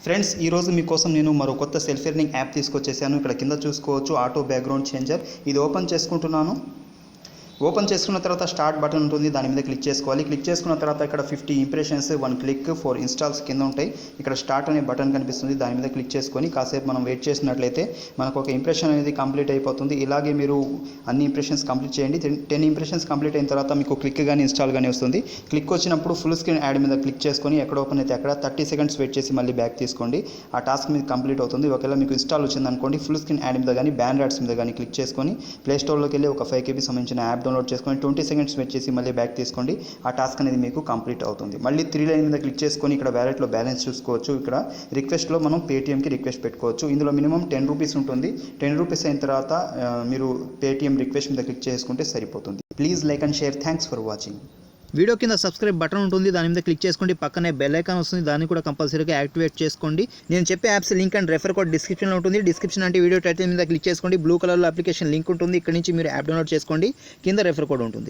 Friends ఈ రోజు మీకోసం నేను మరో కొత్త సెల్ఫ్ ఎర్నింగ్ యాప్ తీసుకొచ్చేసాను. ఇక్కడ కింద చూసుకోవచ్చు ఆటో బ్యాక్గ్రౌండ్ చేంజర్. ఇది ఓపెన్ చేసుకుంటున్నాను. ఓపెన్ చేసుకున్న తర్వాత స్టార్ట్ బటన్ ఉంటుంది, దాని మీద క్లిక్ చేసుకోవాలి. క్లిక్ చేసుకున్న తర్వాత ఇక్కడ 50 ఇంప్రెషన్స్ 1 క్లిక్ 4 ఇన్స్టాల్స్ కింద ఉంటాయి. ఇక్కడ స్టార్ట్ అనే బటన్ కనిపిస్తుంది, దాని మీద క్లిక్ చేసుకొని కాసేపు మనం వెయిట్ చేసినట్లయితే మనకు ఒక ఇంప్రెషన్ అనేది కంప్లీట్ అయిపోతుంది. ఇలాగే మీరు అన్ని ఇంప్రెషన్స్ కంప్లీట్ చేయండి. 10 ఇంప్రెషన్స్ కంప్లీట్ అయిన తర్వాత మీకు క్లిక్ కానీ ఇన్స్టాల్ కానీ వస్తుంది. క్లిక్ వచ్చినప్పుడు ఫుల్ స్క్రీన్ యాడ్ మీద క్లిక్ చేసుకొని ఎక్కడ ఓపెన్ అయితే అక్కడ 30 సెకండ్స్ వెయిట్ చేసి మళ్ళీ బ్యాక్ తీసుకోండి. ఆ టాస్క్ మీద కంప్లీట్ అవుతుంది. ఒకవేళ మీకు ఇన్స్టాల్ వచ్చిందనుకోండి, ఫుల్ స్క్రీన్ యాడ్ మీద కానీ బ్యాన్ యాడ్స్ మీద కానీ క్లిక్ చేసుకొని ప్లే స్టోర్లోకి వెళ్ళి ఒక 5 KB సంబంధించిన యాప్ డౌన్లోడ్ చేసుకొని 20 సెకండ్స్ వెయిట్ చేసి మళ్ళీ బ్యాక్ తీసుకోండి. ఆ టాస్క్ అనేది మీకు కంప్లీట్ అవుతుంది. మళ్ళీ 3 లైన్ మీద క్లిక్ చేసుకొని ఇక్కడ వ్యాలెట్లో బ్యాలెన్స్ చూసుకోవచ్చు. ఇక్కడ రిక్వెస్ట్లో మనం పేటీఎంకి రిక్వెస్ట్ పెట్టుకోవచ్చు. ఇందులో మినిమం 10 రూపీస్ ఉంటుంది. 10 రూపీస్ అయిన తర్వాత మీరు పేటీఎం రిక్వెస్ట్ మీద క్లిక్ చేసుకుంటే సరిపోతుంది. Please like and share. Thanks for watching. Video కింద సబ్స్క్రైబ్ బటన్ ఉంటుంది, దాని మీద క్లిక్ చేసుకోండి. పక్కనే బెల్ ఐకాన్ వస్తుంది, దాన్ని కూడా కంపల్సరీగా యాక్టివేట్ చేసుకోండి. నేను చెప్పే apps link and refer code డిస్క్రిప్షన్లో ఉంటుంది. డిస్క్రిప్షన్ అంటే వీడియో టైటిల్ మీద క్లిక్ చేసుకోండి. బ్లూ కలర్లో అప్లికేషన్ లింక్ ఉంటుంది, ఇక్కడ నుంచి మీరు యాప్ డౌన్లోడ్ చేసుకోండి. కింద రెఫర్ కోడ్ ఉంటుంది.